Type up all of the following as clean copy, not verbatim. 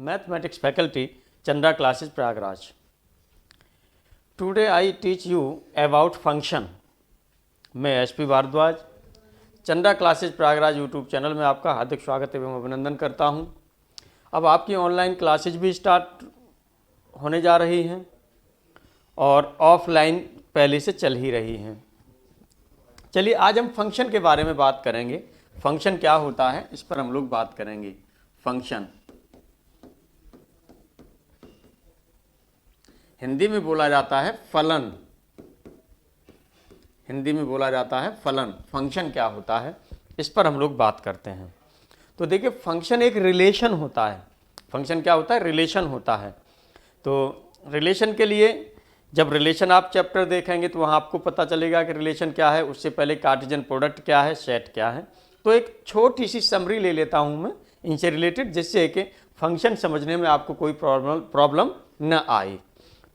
Mathematics faculty, Chandra classes Pragraj. Today I teach you about function. मैं SP Bhardwaj Chandra classes Prayagraj YouTube channel में आपका हार्दिक स्वागत एवं अभिनंदन करता हूं। अब आपकी ऑनलाइन क्लासेज भी स्टार्ट होने जा रही हैं और ऑफलाइन पहले से चल ही रही हैं। चलिए आज हम फंक्शन के बारे में बात करेंगे। फंक्शन क्या होता है इस पर हम लोग बात करेंगे। फंक्शन हिंदी में बोला जाता है फलन। हिंदी में बोला जाता है फलन। फंक्शन क्या होता है इस पर हम लोग बात करते हैं। तो देखिए फंक्शन एक रिलेशन होता है। फंक्शन क्या होता है? रिलेशन होता है। तो रिलेशन के लिए जब रिलेशन आप चैप्टर देखेंगे तो वहाँ आपको पता चलेगा कि रिलेशन क्या है। उससे पहले कार्टेशियन प्रोडक्ट क्या है, सेट क्या है। तो एक छोटी सी समरी ले लेता हूँ मैं इनसे रिलेटेड, जिससे कि फंक्शन समझने में आपको कोई प्रॉब्लम न आए।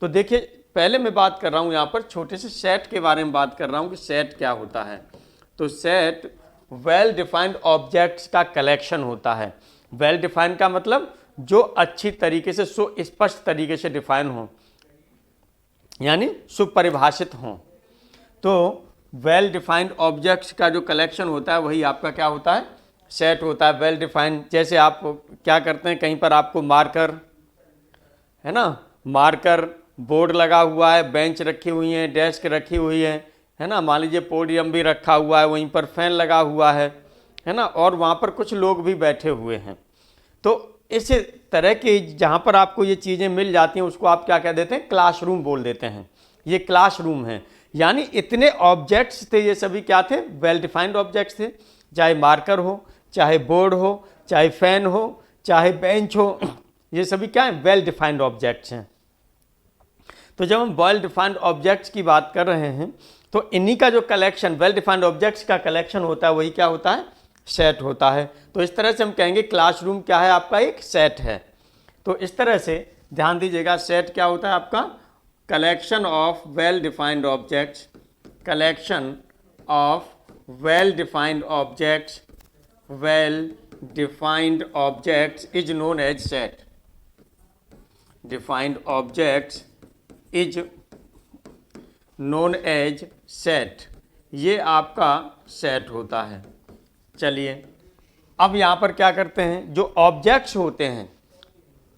तो देखिए पहले मैं बात कर रहा हूँ यहाँ पर छोटे से सेट के बारे में बात कर रहा हूँ कि सेट क्या होता है। तो सेट वेल डिफाइंड ऑब्जेक्ट्स का कलेक्शन होता है। वेल डिफाइंड का मतलब जो अच्छी तरीके से सुस्पष्ट तरीके से डिफाइन हो, यानी सुपरिभाषित हों। तो वेल डिफाइंड ऑब्जेक्ट्स का जो कलेक्शन होता है वही आपका क्या होता है? सेट होता है। वेल डिफाइंड जैसे आप क्या करते हैं, कहीं पर आपको मार्कर है ना, मार्कर बोर्ड लगा हुआ है, बेंच रखी हुई है, डेस्क रखी हुई है ना, मान लीजिए पोडियम भी रखा हुआ है, वहीं पर फैन लगा हुआ है ना, और वहाँ पर कुछ लोग भी बैठे हुए हैं। तो इस तरह की जहाँ पर आपको ये चीज़ें मिल जाती हैं उसको आप क्या कह देते हैं? क्लासरूम बोल देते हैं। ये क्लासरूम है। यानी इतने ऑब्जेक्ट्स थे, ये सभी क्या थे? वेल डिफाइंड ऑब्जेक्ट्स थे। चाहे मार्कर हो, चाहे बोर्ड हो, चाहे फैन हो, चाहे बेंच हो, ये सभी क्या है? वेल डिफाइंड ऑब्जेक्ट्स हैं। तो जब हम वेल डिफाइंड ऑब्जेक्ट्स की बात कर रहे हैं तो इन्हीं का जो कलेक्शन, वेल डिफाइंड ऑब्जेक्ट्स का कलेक्शन होता है वही क्या होता है? सेट होता है। तो इस तरह से हम कहेंगे क्लासरूम क्या है? आपका एक सेट है। तो इस तरह से ध्यान दीजिएगा, सेट क्या होता है आपका? Collection of well defined objects. Collection of well defined objects, well defined objects is known as set. Defined objects is known as set. ये आपका सेट होता है। चलिए अब यहाँ पर क्या करते हैं, जो ऑब्जेक्ट्स होते हैं,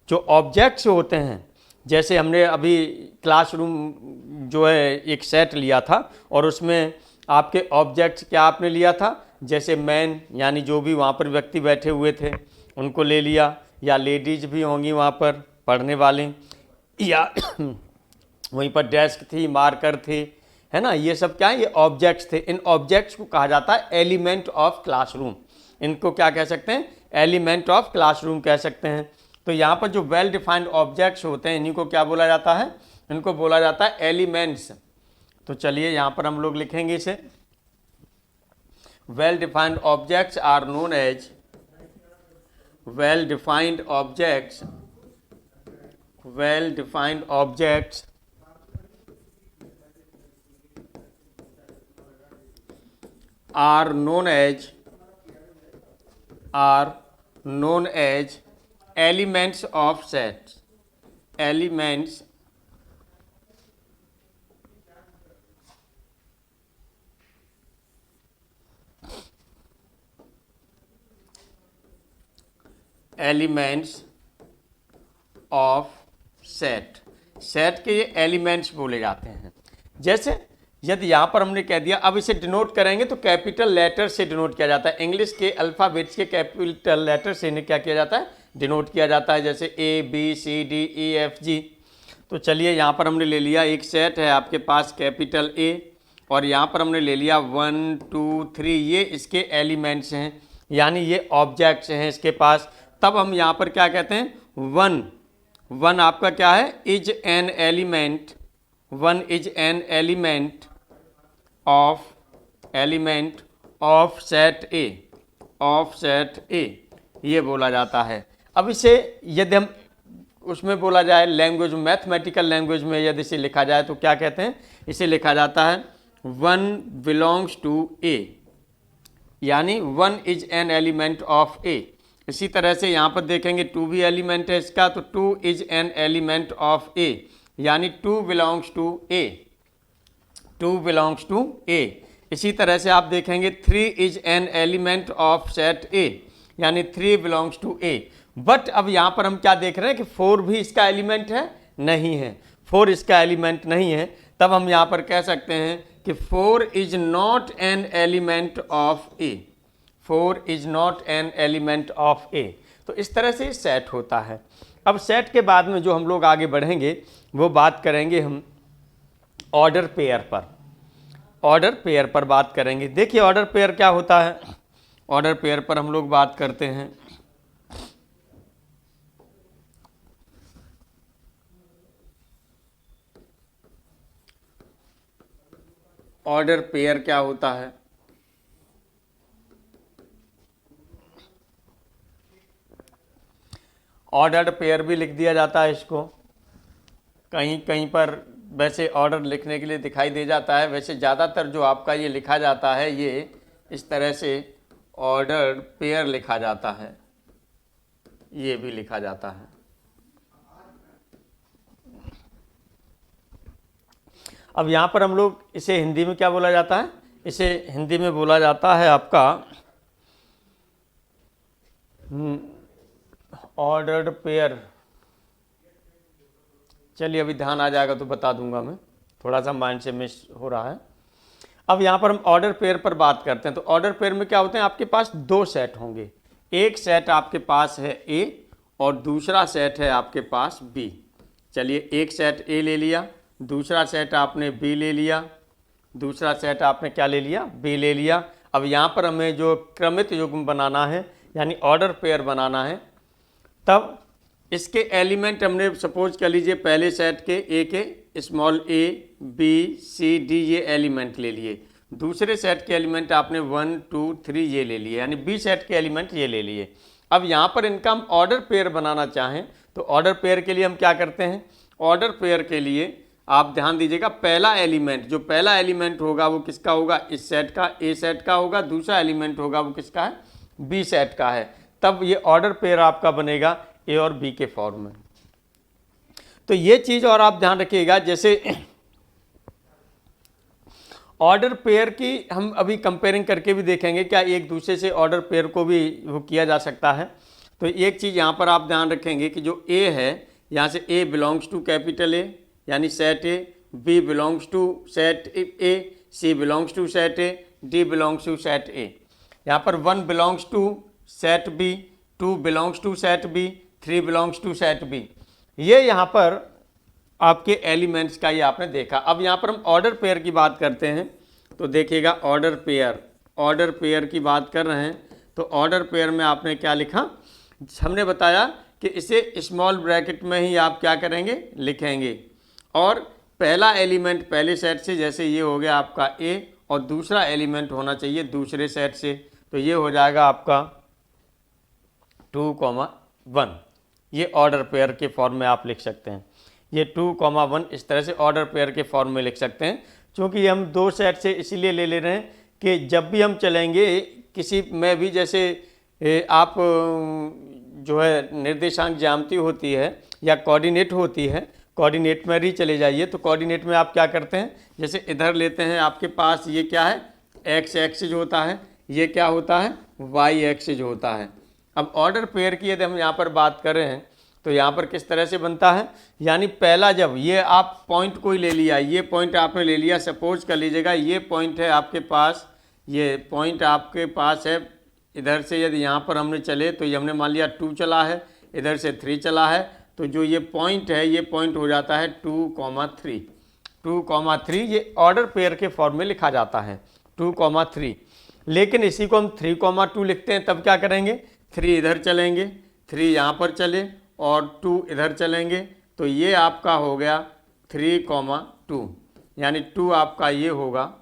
जो ऑब्जेक्ट्स होते हैं, जैसे हमने अभी क्लासरूम जो है एक सेट लिया था और उसमें आपके ऑब्जेक्ट्स क्या आपने लिया था? जैसे मैन, यानी जो भी वहाँ पर व्यक्ति बैठे हुए थे उनको ले लिया, या लेडीज भी होंगी वहाँ पर पढ़ने वाले, या वहीं पर डेस्क थी, मार्कर थे, है ना। ये सब क्या है? ये ऑब्जेक्ट्स थे। इन ऑब्जेक्ट्स को कहा जाता है एलिमेंट ऑफ क्लासरूम। इनको क्या कह सकते हैं? एलिमेंट ऑफ क्लासरूम कह सकते हैं। तो यहाँ पर जो वेल डिफाइंड ऑब्जेक्ट्स होते हैं इन्हीं को क्या बोला जाता है? इनको बोला जाता है एलिमेंट्स। तो चलिए यहाँ पर हम लोग लिखेंगे इसे। Well defined objects are known as, well defined objects, well defined objects are known as elements of sets. Elements of set. Set के ये एलिमेंट्स बोले जाते हैं। जैसे यदि यहाँ पर हमने कह दिया, अब इसे डिनोट करेंगे तो कैपिटल लेटर से डिनोट किया जाता है। इंग्लिश के अल्फ़ाबेट्स के कैपिटल लेटर से इन्हें क्या किया जाता है? डिनोट किया जाता है। जैसे ABCDEFG। तो चलिए यहाँ पर हमने ले लिया, एक सेट है आपके पास कैपिटल A, और यहाँ पर हमने ले लिया 1 2 3, ये इसके एलिमेंट्स हैं, यानी ये ऑब्जेक्ट्स हैं इसके पास। तब हम यहाँ पर क्या कहते हैं? वन आपका क्या है? Is an element. One is an element of set A, of set ए, ये बोला जाता है। अब इसे यदि हम उसमें बोला जाए लैंग्वेज, मैथमेटिकल लैंग्वेज में यदि इसे लिखा जाए तो क्या कहते हैं? इसे लिखा जाता है वन बिलोंग्स टू ए, यानी one is an element of ए। इसी तरह से यहाँ पर देखेंगे 2 भी एलिमेंट है इसका, तो 2 इज एन एलिमेंट ऑफ ए, यानी 2 belongs to A, 2 belongs to ए। इसी तरह से आप देखेंगे 3 is an element of set ए, यानी 3 बिलोंग्स टू ए। बट अब यहाँ पर हम क्या देख रहे हैं कि 4 भी इसका एलिमेंट है, नहीं है, 4 इसका एलिमेंट नहीं है। तब हम यहाँ पर कह सकते हैं कि 4 is not an element of A, 4 is not an element of ए। तो इस तरह से सेट होता है। अब सेट के बाद में जो हम लोग आगे बढ़ेंगे वो बात करेंगे हम ऑर्डर पेयर पर, ऑर्डर पेयर पर बात करेंगे। देखिए ऑर्डर पेयर क्या होता है, ऑर्डर पेयर पर हम लोग बात करते हैं। ऑर्डर पेयर क्या होता है, ऑर्डर्ड पेयर भी लिख दिया जाता है इसको, कहीं कहीं पर वैसे ऑर्डर लिखने के लिए दिखाई दे जाता है। वैसे ज़्यादातर जो आपका ये लिखा जाता है ये इस तरह से ऑर्डर्ड पेयर लिखा जाता है, ये भी लिखा जाता है। अब यहाँ पर हम लोग इसे हिंदी में क्या बोला जाता है, इसे हिंदी में बोला जाता है आपका ऑर्डर्ड पेयर। चलिए अभी ध्यान आ जाएगा तो बता दूंगा मैं, थोड़ा सा माइंड से मिस हो रहा है। अब यहाँ पर हम ऑर्डर पेयर पर बात करते हैं। तो ऑर्डर पेयर में क्या होते हैं, आपके पास 2 सेट होंगे, एक सेट आपके पास है ए और दूसरा सेट है आपके पास बी। चलिए एक सेट ए ले लिया, दूसरा सेट आपने बी ले लिया, दूसरा सेट आपने क्या ले लिया, बी ले लिया। अब यहाँ पर हमें जो क्रमित युग्म बनाना है यानी ऑर्डर पेयर बनाना है, तब इसके एलिमेंट हमने सपोज कर लीजिए पहले सेट के ए के small A B C D ये एलिमेंट ले लिए, दूसरे सेट के एलिमेंट आपने 1 2 3 ये ले लिए, यानी बी सेट के एलिमेंट ये ले लिए। अब यहाँ पर इनका हम ऑर्डर पेयर बनाना चाहें तो ऑर्डर पेयर के लिए हम क्या करते हैं, ऑर्डर पेयर के लिए आप ध्यान दीजिएगा पहला एलिमेंट, जो पहला एलिमेंट होगा वो किसका होगा, इस सेट का ए सेट का होगा, दूसरा एलिमेंट होगा वो किसका है, बी सेट का है। तब ये ऑर्डर पेयर आपका बनेगा ए और बी के फॉर्म में। तो ये चीज और आप ध्यान रखिएगा, जैसे ऑर्डर पेयर की हम अभी कंपेयरिंग करके भी देखेंगे क्या एक दूसरे से ऑर्डर पेयर को भी वो किया जा सकता है। तो एक चीज़ यहाँ पर आप ध्यान रखेंगे कि जो ए है यहाँ से A belongs to capital A यानी set A, B belongs to set A, C belongs to set A, D belongs to set A. यहाँ पर 1 belongs to set B, 2 belongs to set B, 3 belongs to set B. ये यहाँ पर आपके elements का ये आपने देखा। अब यहाँ पर हम ऑर्डर पेयर की बात करते हैं तो देखिएगा ऑर्डर पेयर की बात कर रहे हैं तो ऑर्डर पेयर में आपने क्या लिखा, हमने बताया कि इसे स्मॉल ब्रैकेट में ही आप क्या करेंगे, लिखेंगे और पहला एलिमेंट पहले सेट से, जैसे ये हो गया आपका ए और दूसरा एलिमेंट होना चाहिए दूसरे सेट से, तो ये हो जाएगा आपका 2,1। ये ऑर्डर पेयर के फॉर्म में आप लिख सकते हैं, ये 2,1 इस तरह से ऑर्डर पेयर के फॉर्म में लिख सकते हैं। क्योंकि हम 2 सेट से इसीलिए ले रहे हैं कि जब भी हम चलेंगे किसी में भी, जैसे आप जो है निर्देशांक ज्यामिति होती है या कोऑर्डिनेट होती है, कोऑर्डिनेट में ही चले जाइए तो कोऑर्डिनेट में आप क्या करते हैं, जैसे इधर लेते हैं आपके पास ये क्या है, एक्स एक्सिस होता है, ये क्या होता है, वाई एक्सिस होता है। अब ऑर्डर पेयर की यदि हम यहाँ पर बात कर रहे हैं तो यहाँ पर किस तरह से बनता है, यानी पहला जब ये आप पॉइंट कोई ले लिया, ये पॉइंट आपने ले लिया, सपोज कर लीजिएगा ये पॉइंट है आपके पास, ये पॉइंट आपके पास है, इधर से यदि यहाँ पर हमने चले तो ये हमने मान लिया 2 चला है, इधर से 3 चला है, तो जो ये पॉइंट है ये पॉइंट हो जाता है 2,3। 2,3 ये ऑर्डर पेयर के फॉर्म में लिखा जाता है 2,3। लेकिन इसी को हम 3,2 लिखते हैं, तब क्या करेंगे, 3 इधर चलेंगे, 3 यहाँ पर चले और 2 इधर चलेंगे, तो ये आपका हो गया 3,2, यानी 2 आपका ये होगा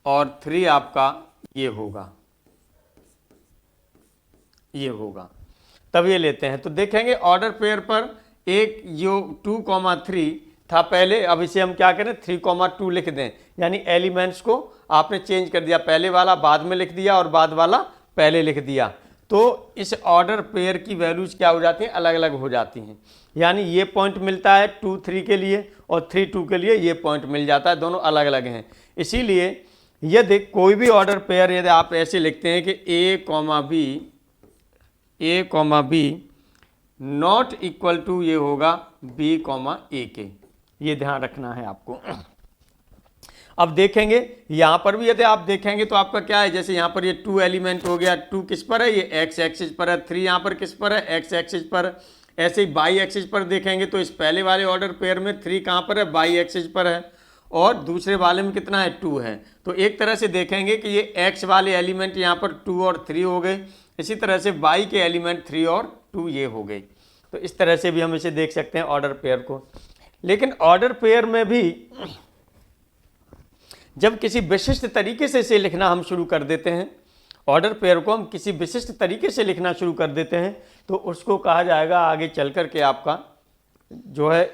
और 3 आपका ये होगा, ये होगा, तब ये लेते हैं। तो देखेंगे ऑर्डर पेयर पर एक जो 2,3 था पहले, अब इसे हम क्या करें 3,2 लिख दें, यानी एलिमेंट्स को आपने चेंज कर दिया, पहले वाला बाद में लिख दिया और बाद वाला पहले लिख दिया। तो इस ऑर्डर पेयर की वैल्यूज क्या हो जाती हैं, अलग अलग हो जाती हैं। यानी ये पॉइंट मिलता है 2 3 के लिए और 3 2 के लिए ये पॉइंट मिल जाता है, दोनों अलग अलग हैं। इसीलिए यदि कोई भी ऑर्डर पेयर यदि आप ऐसे लिखते हैं कि ए comma B not equal to ये होगा बी कॉमा ए के, ये ध्यान रखना है आपको। अब देखेंगे यहां पर भी यदि आप देखेंगे तो आपका क्या है, जैसे यहां पर ये 2 एलिमेंट हो गया, 2 किस पर है, ये एक्स एक्सिस पर है, 3 यहां पर किस पर है, एक्स एक्सिस पर। ऐसे ही बाई एक्सिस पर देखेंगे तो इस पहले वाले ऑर्डर पेयर में 3 कहां पर है, बाई एक्सिस पर है, और दूसरे वाले में कितना है, 2 है। तो एक तरह से देखेंगे कि ये एक्स वाले एलिमेंट यहाँ पर 2 और 3 हो गए, इसी तरह से बाई के एलिमेंट 3 और 2 ये हो गए। तो इस तरह से भी हम इसे देख सकते हैं ऑर्डर पेयर को। लेकिन ऑर्डर पेयर में भी जब किसी विशिष्ट तरीके से इसे लिखना हम शुरू कर देते हैं, ऑर्डर पेयर को हम किसी विशिष्ट तरीके से लिखना शुरू कर देते हैं, तो उसको कहा जाएगा आगे चल कर के आपका जो है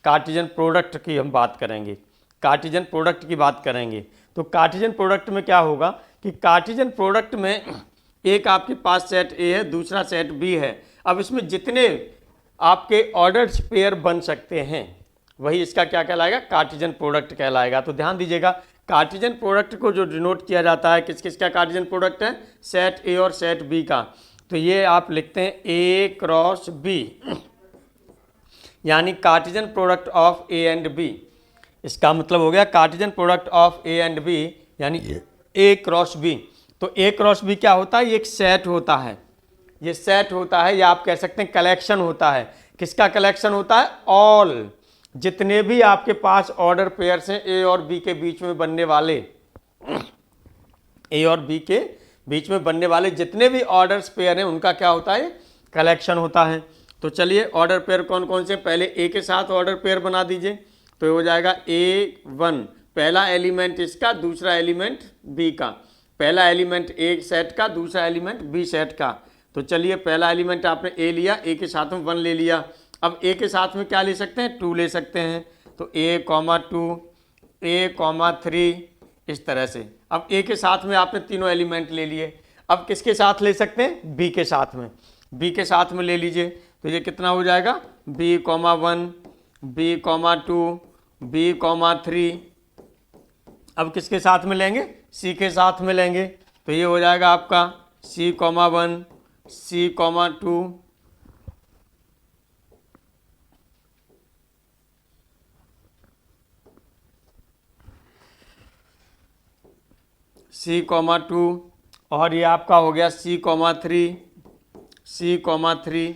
कार्टेशियन प्रोडक्ट की हम बात करेंगे, कार्टेशियन प्रोडक्ट की बात करेंगे। तो कार्टेशियन प्रोडक्ट में क्या होगा कि कार्टेशियन प्रोडक्ट में एक आपके पास सेट ए है, दूसरा सेट बी है। अब इसमें जितने आपके ऑर्डर्स पेयर बन सकते हैं वही इसका क्या कहलाएगा, कार्टेशियन प्रोडक्ट कहलाएगा। तो ध्यान दीजिएगा, कार्टेशियन प्रोडक्ट को जो डिनोट किया जाता है किस किस का कार्टेशियन प्रोडक्ट है, सेट ए और सेट बी का। तो ये आप लिखते हैं ए क्रॉस बी, यानी Cartesian product of A and B. इसका मतलब हो गया Cartesian product of A and B यानी ए क्रॉस बी। तो ए क्रॉस बी क्या होता है, ये एक सेट होता है, ये सेट होता है, या आप कह सकते हैं कलेक्शन होता है। किसका कलेक्शन होता है, ऑल, जितने भी आपके पास ऑर्डर पेयर्स हैं ए और बी के बीच में बनने वाले, ए और बी के बीच में बनने वाले जितने भी ऑर्डर्स पेयर हैं उनका क्या होता है, कलेक्शन होता है। तो चलिए ऑर्डर पेयर कौन कौन से, पहले ए के साथ ऑर्डर पेयर बना दीजिए। तो ये हो जाएगा A1, पहला एलिमेंट इसका, दूसरा एलिमेंट बी का, पहला एलिमेंट ए सेट का, दूसरा एलिमेंट बी सेट का। तो चलिए पहला एलिमेंट आपने ए लिया, ए के साथ में 1 ले लिया। अब ए के साथ में क्या ले सकते हैं, 2 ले सकते हैं। तो A,2, A,3 इस तरह से। अब ए के साथ में आपने तीनों एलिमेंट ले लिए। अब किसके साथ ले सकते हैं, बी के साथ में, बी के साथ में ले लीजिए। तो ये कितना हो जाएगा, B,1, B,2, B,3। अब किसके साथ में लेंगे, सी के साथ में लेंगे। तो ये हो जाएगा आपका C,1, C,2, C,2, और ये आपका हो गया C,3, C,3,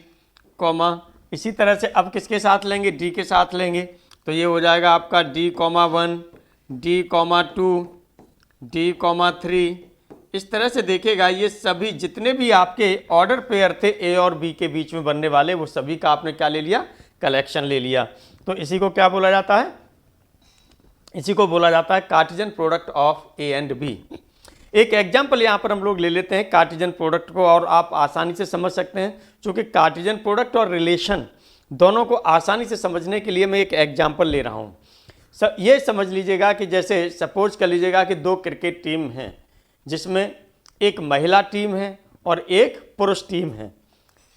इसी तरह से अब किसके साथ लेंगे, डी के साथ लेंगे। तो ये हो जाएगा आपका D,1, D,2, D,3। इस तरह से देखिएगा ये सभी जितने भी आपके ऑर्डर पेयर थे ए और बी के बीच में बनने वाले, वो सभी का आपने क्या ले लिया, कलेक्शन ले लिया। तो इसी को क्या बोला जाता है, इसी को बोला जाता है Cartesian product of A and B. एक एग्जाम्पल यहाँ पर हम लोग ले लेते हैं कार्टेशियन प्रोडक्ट को, और आप आसानी से समझ सकते हैं, क्योंकि कार्टेशियन प्रोडक्ट और रिलेशन दोनों को आसानी से समझने के लिए मैं एक एग्जाम्पल ले रहा हूँ। ये समझ लीजिएगा कि जैसे सपोज कर लीजिएगा कि 2 क्रिकेट टीम हैं, जिसमें एक महिला टीम है और एक पुरुष टीम है,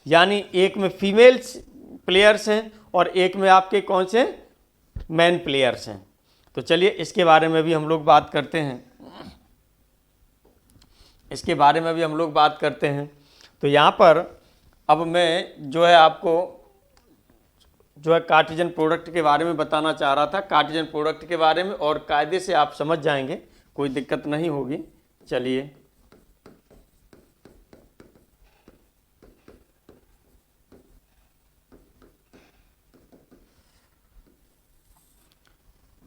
यानी एक में फीमेल्स प्लेयर्स हैं और एक में आपके कौन से मैन प्लेयर्स हैं। तो चलिए इसके बारे में भी हम लोग बात करते हैं, इसके बारे में भी हम लोग बात करते हैं। तो यहाँ पर अब मैं जो है आपको जो है कार्टेशियन प्रोडक्ट के बारे में बताना चाह रहा था, कार्टेशियन प्रोडक्ट के बारे में, और कायदे से आप समझ जाएंगे, कोई दिक्कत नहीं होगी। चलिए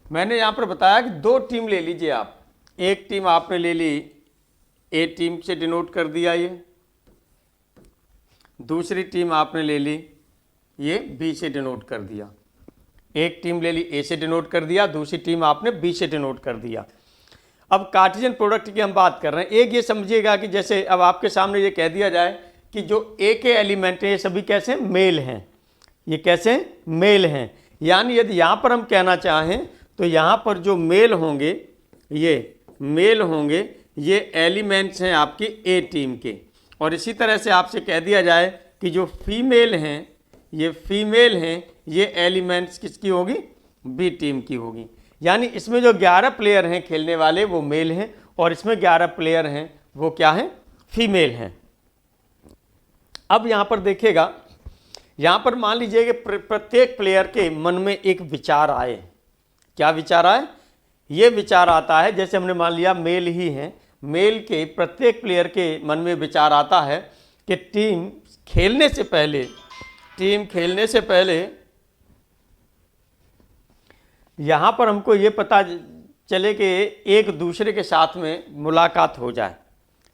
मैंने यहाँ पर बताया कि 2 टीम ले लीजिए आप, एक टीम आपने ले ली, ए टीम से डिनोट कर दिया ये, दूसरी टीम आपने ले ली, ये बी से डिनोट कर दिया। एक टीम ले ली ए से डिनोट कर दिया, दूसरी टीम आपने बी से डिनोट कर दिया। अब कार्टेशियन प्रोडक्ट की हम बात कर रहे हैं। एक ये समझिएगा कि जैसे अब आपके सामने ये कह दिया जाए कि जो ए के एलिमेंट हैं ये सभी कैसे मेल हैं, ये कैसे मेल हैं, यानी यदि यहाँ पर हम कहना चाहें तो यहाँ पर जो मेल होंगे, ये मेल होंगे, ये एलिमेंट्स हैं आपकी ए टीम के, और इसी तरह से आपसे कह दिया जाए कि जो फीमेल हैं, ये फीमेल हैं, ये एलिमेंट्स किसकी होगी, बी टीम की होगी। यानी इसमें जो 11 प्लेयर हैं खेलने वाले वो मेल हैं और इसमें 11 प्लेयर हैं वो क्या हैं, फीमेल हैं। अब यहाँ पर देखिएगा, यहाँ पर मान लीजिए कि प्रत्येक प्लेयर के मन में एक विचार आए। क्या विचार आए, ये विचार आता है, जैसे हमने मान लिया मेल ही हैं, मेल के प्रत्येक प्लेयर के मन में विचार आता है कि टीम खेलने से पहले यहाँ पर हमको ये पता चले कि एक दूसरे के साथ में मुलाकात हो जाए,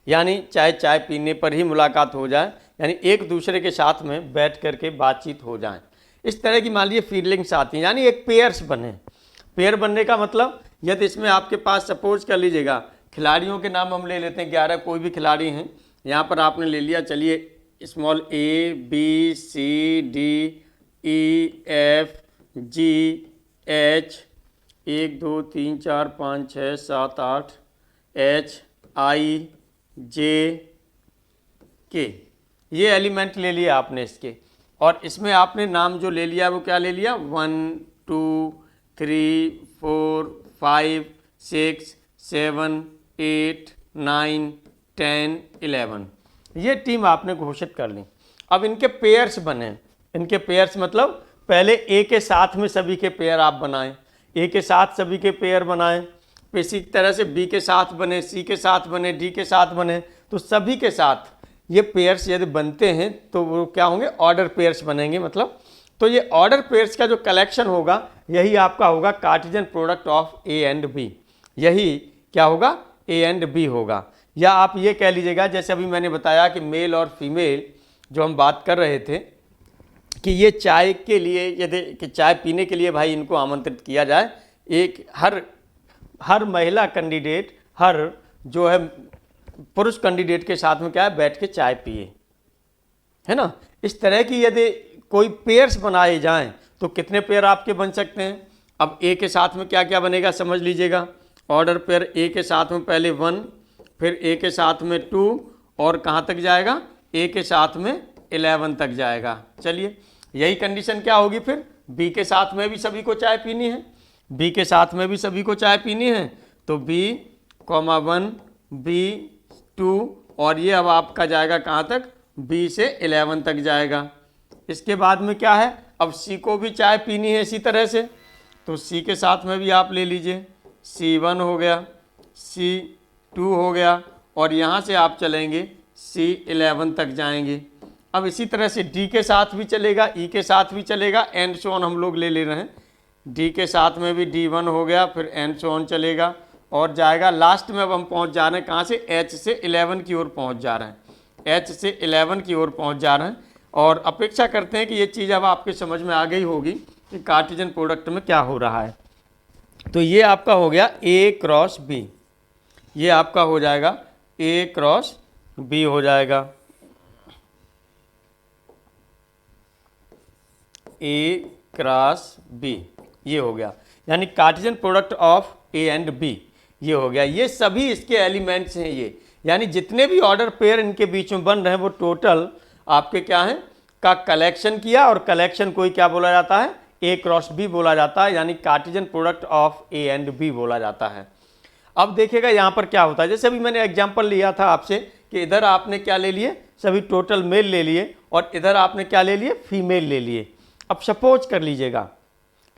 यानी चाहे चाय पीने पर ही मुलाकात हो जाए, यानी एक दूसरे के साथ में बैठ करके बातचीत हो जाए। इस तरह की मान लीजिए फीलिंग्स आती हैं, यानी एक पेयर्स बने। पेयर बनने का मतलब, यदि इसमें आपके पास सपोज कर लीजिएगा खिलाड़ियों के नाम हम ले लेते हैं 11, कोई भी खिलाड़ी हैं, यहाँ पर आपने ले लिया, चलिए small A B C D E F G H 1 2 3 4 5 6 7 8 H I जे के, ये एलिमेंट ले लिया आपने इसके, और इसमें आपने नाम जो ले लिया वो क्या ले लिया, 1 2 3 4 5 6 7 8 9 10 11, ये टीम आपने घोषित कर ली। अब इनके पेयर्स बने, इनके पेयर्स मतलब पहले ए के साथ में सभी के पेयर आप बनाएं, ए के साथ सभी के पेयर बनाएं, इसी तरह से बी के साथ बने, सी के साथ बने, डी के साथ बने, तो सभी के साथ ये पेयर्स यदि बनते हैं तो वो क्या होंगे, ऑर्डर पेयर्स बनेंगे। मतलब तो ये ऑर्डर पेयर्स का जो कलेक्शन होगा यही आपका होगा Cartesian product of A and B, यही क्या होगा, ए एंड बी होगा। या आप ये कह लीजिएगा, जैसे अभी मैंने बताया कि मेल और फीमेल जो हम बात कर रहे थे कि ये चाय के लिए, यदि कि चाय पीने के लिए भाई इनको आमंत्रित किया जाए, एक हर महिला कैंडिडेट, हर जो है पुरुष कैंडिडेट के साथ में क्या है, बैठ के चाय पिए, है ना। इस तरह की यदि कोई पेयर्स बनाए जाएं तो कितने पेयर आपके बन सकते हैं। अब ए के साथ में क्या क्या बनेगा समझ लीजिएगा, ऑर्डर पेयर ए के साथ में पहले 1, फिर ए के साथ में 2, और कहाँ तक जाएगा, ए के साथ में 11 तक जाएगा। चलिए यही कंडीशन क्या होगी, फिर बी के साथ में भी सभी को चाय पीनी है, बी के साथ में भी सभी को चाय पीनी है, तो बी 1 बी 2, और ये अब आपका जाएगा कहाँ तक, बी से 11 तक जाएगा। इसके बाद में क्या है, अब सी को भी चाय पीनी है इसी तरह से, तो सी के साथ में भी आप ले लीजिए, C1 हो गया, C2 हो गया, और यहाँ से आप चलेंगे C11 तक जाएंगे। अब इसी तरह से डी के साथ भी चलेगा, ई के साथ भी चलेगा, एंड सो ऑन हम लोग ले रहे हैं, डी के साथ में भी D1 हो गया, फिर एंड सो ऑन चलेगा और जाएगा। लास्ट में अब हम पहुँच जा रहे हैं कहाँ से, एच से 11 की ओर पहुँच जा रहे हैं, एच से 11 की ओर पहुँच जा रहे हैं। और अपेक्षा करते हैं कि ये चीज़ अब आपके समझ में आ गई होगी कि कार्टेशियन प्रोडक्ट में क्या हो रहा है। तो ये आपका हो गया ए क्रॉस बी, ये आपका हो जाएगा ए क्रॉस बी हो जाएगा, ए क्रॉस बी ये हो गया, यानी Cartesian product of A and B ये हो गया। ये सभी इसके एलिमेंट्स हैं, ये यानी जितने भी ऑर्डर पेयर इनके बीच में बन रहे हैं वो टोटल आपके क्या हैं का कलेक्शन किया, और कलेक्शन को ही क्या बोला जाता है, ए क्रॉस बी बोला जाता है, यानी Cartesian product of A and B बोला जाता है। अब देखिएगा यहाँ पर क्या होता है, जैसे अभी मैंने एग्जांपल लिया था आपसे कि इधर आपने क्या ले लिए, सभी टोटल मेल ले लिए, और इधर आपने क्या ले लिए, फीमेल ले लिए। अब सपोज कर लीजिएगा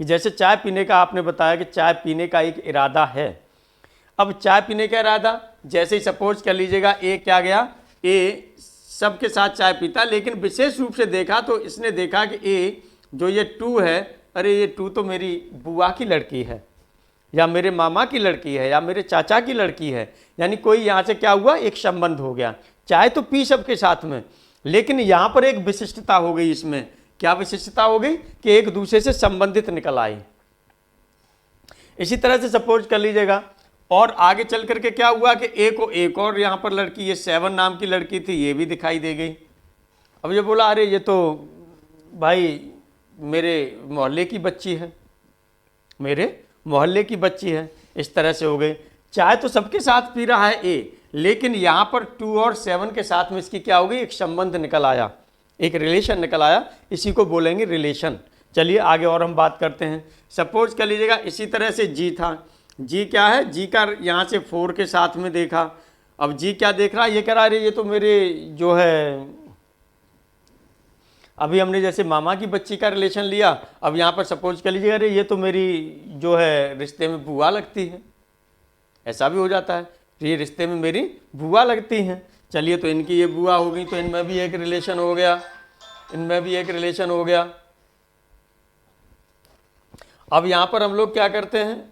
कि जैसे चाय पीने का आपने बताया कि चाय पीने का एक इरादा है। अब चाय पीने का इरादा जैसे ही सपोज कर लीजिएगा, ए क्या गया, ए सबके साथ चाय पीता, लेकिन विशेष रूप से देखा तो इसने देखा कि ए जो ये 2 है, अरे ये 2 तो मेरी बुआ की लड़की है, या मेरे मामा की लड़की है, या मेरे चाचा की लड़की है, यानी कोई यहाँ से क्या हुआ, एक संबंध हो गया। चाय तो पी सबके साथ में, लेकिन यहाँ पर एक विशिष्टता हो गई। इसमें क्या विशिष्टता हो गई कि एक दूसरे से संबंधित निकल आई। इसी तरह से सपोज कर लीजिएगा, और आगे चल करके क्या हुआ कि ए को एक और यहाँ पर लड़की, ये 7 नाम की लड़की थी, ये भी दिखाई दे गई। अब ये बोला अरे ये तो भाई मेरे मोहल्ले की बच्ची है, मेरे मोहल्ले की बच्ची है। इस तरह से हो गई। चाय तो सबके साथ पी रहा है ए, लेकिन यहाँ पर 2 और 7 के साथ में इसकी क्या होगी, एक संबंध निकल आया, एक रिलेशन निकल आया, इसी को बोलेंगे रिलेशन। चलिए आगे और हम बात करते हैं। सपोज कर लीजिएगा इसी तरह से जी था, जी क्या है, जी का यहाँ से 4 के साथ में देखा। अब जी क्या देख रहा है, ये कह रहा है ये तो मेरे जो है, अभी हमने जैसे मामा की बच्ची का रिलेशन लिया, अब यहाँ पर सपोज कर लीजिएगा अरे ये तो मेरी जो है रिश्ते में बुआ लगती है, ऐसा भी हो जाता है, ये रिश्ते में मेरी बुआ लगती हैं। चलिए तो इनकी ये बुआ हो गई, तो इनमें भी एक रिलेशन हो गया, इनमें भी एक रिलेशन हो गया। अब यहाँ पर हम लोग क्या करते हैं,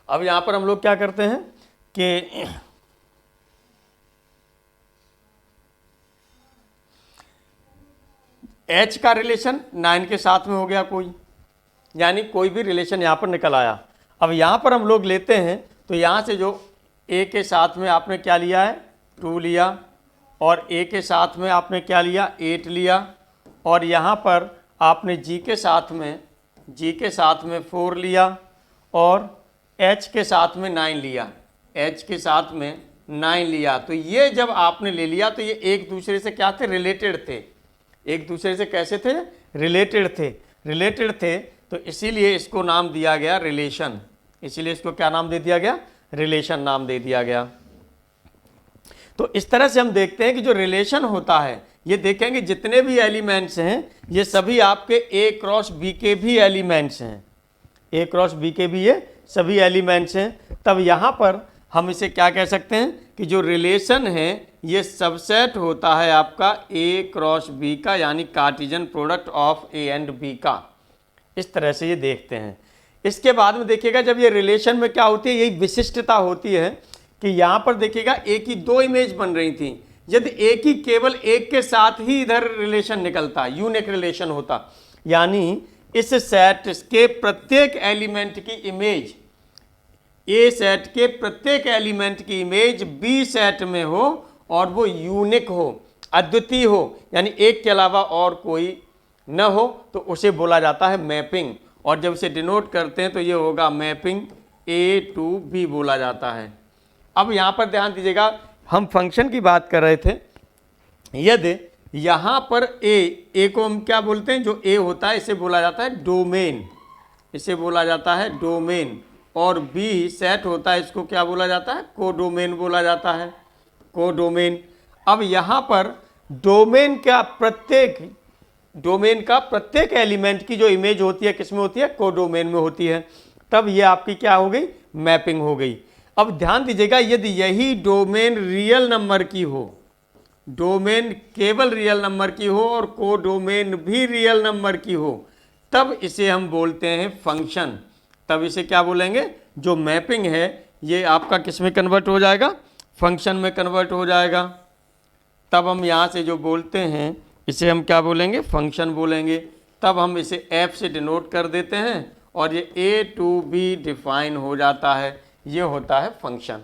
अब यहाँ पर हम लोग क्या करते हैं कि H का रिलेशन 9 के साथ में हो गया कोई, यानी कोई भी रिलेशन यहाँ पर निकल आया। अब यहाँ पर हम लोग लेते हैं, तो यहाँ से जो A के साथ में आपने क्या लिया है, 2 लिया, और A के साथ में आपने क्या लिया, 8 लिया, और यहाँ पर आपने G के साथ में 4 लिया, और H के साथ में 9 लिया, H के साथ में 9 लिया। तो ये जब आपने ले लिया तो ये एक दूसरे से क्या थे, रिलेटेड थे, एक दूसरे से कैसे थे, रिलेटेड थे। तो इसीलिए इसको नाम दिया गया रिलेशन, इसीलिए इसको क्या नाम दे दिया गया, रिलेशन नाम दे दिया गया। तो इस तरह से हम देखते हैं कि जो रिलेशन होता है, ये देखेंगे जितने भी एलिमेंट्स हैं ये सभी आपके A क्रॉस B के भी एलिमेंट्स हैं, A क्रॉस B के भी ये सभी एलिमेंट्स हैं। तब यहाँ पर हम इसे क्या कह सकते हैं कि जो रिलेशन है ये सबसेट होता है आपका A क्रॉस B का, यानी Cartesian product of A and B का। इस तरह से ये देखते हैं। इसके बाद में देखिएगा जब ये रिलेशन में क्या होती है, यही विशिष्टता होती है कि यहाँ पर देखिएगा A की 2 इमेज बन रही थी, यदि A की केवल एक के साथ ही इधर रिलेशन निकलता, यूनिक रिलेशन होता, यानी इस सेट के प्रत्येक एलिमेंट की इमेज, ए सेट के प्रत्येक एलिमेंट की इमेज बी सेट में हो और वो यूनिक हो, अद्वितीय हो, यानी एक के अलावा और कोई न हो, तो उसे बोला जाता है मैपिंग। और जब इसे डिनोट करते हैं तो ये होगा मैपिंग ए टू बी बोला जाता है। अब यहाँ पर ध्यान दीजिएगा, हम फंक्शन की बात कर रहे थे, यदि यहाँ पर ए को हम क्या बोलते हैं, जो ए होता है इसे बोला जाता है डोमेन, इसे बोला जाता है डोमेन, और बी सेट होता है इसको क्या बोला जाता है, कोडोमेन बोला जाता है, कोडोमेन। अब यहाँ पर डोमेन का प्रत्येक एलिमेंट की जो इमेज होती है किस में होती है, कोडोमेन में होती है। तब ये आपकी क्या हो गई, मैपिंग हो गई। अब ध्यान दीजिएगा, यदि यही डोमेन रियल नंबर की हो, डोमेन केवल रियल नंबर की हो और कोडोमेन भी रियल नंबर की हो, तब इसे हम बोलते हैं फंक्शन। तब इसे क्या बोलेंगे, जो मैपिंग है ये आपका किस में कन्वर्ट हो जाएगा, फंक्शन में कन्वर्ट हो जाएगा। तब हम यहाँ से जो बोलते हैं इसे हम क्या बोलेंगे, फंक्शन बोलेंगे। तब हम इसे f से डिनोट कर देते हैं और ये a टू b डिफाइन हो जाता है, ये होता है फंक्शन।